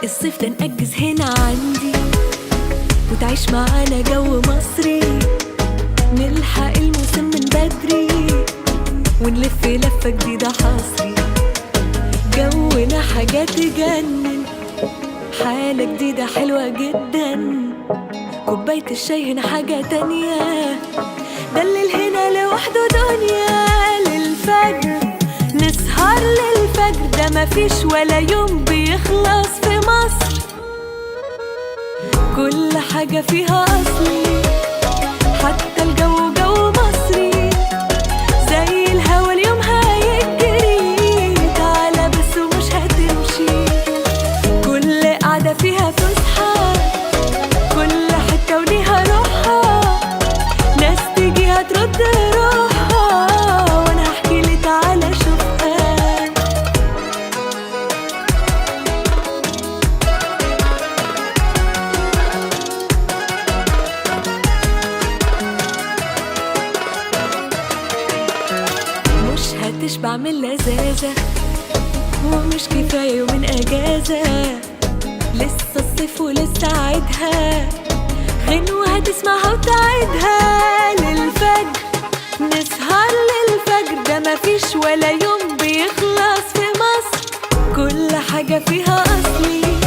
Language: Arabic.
الصيف ده نأجز هنا عندي وتعيش معانا جو مصري، نلحق الموسم من بدري ونلف لفة جديدة حصري. جونا حاجة تجنن، حالة جديدة حلوة جدا، كوباية الشاي هنا حاجة تانية، ده الليل هنا لوحده دنيا. للفجر نسهر للفجر، ده مفيش ولا يوم بيخلص في مصر، كل حاجة فيها أصلي، حتى الجو جو مصري، زي الهوا اليوم هيجري، تعالى بس ومش هتمشي، كل قعدة فيها فسحة، كل حتة وليها روحها، ناس تيجي هترد روحها، وانا هحكي لي تعالى شوفها. مش هتشبع من لذاذة ومش كفاية يومين أجازة، لسه الصيف ولسه عيدها، غنوة هتسمعها وتعيدها. للفجر نسهر للفجر، ده مفيش ولا يوم بيخلص في مصر، كل حاجة فيها أصلي،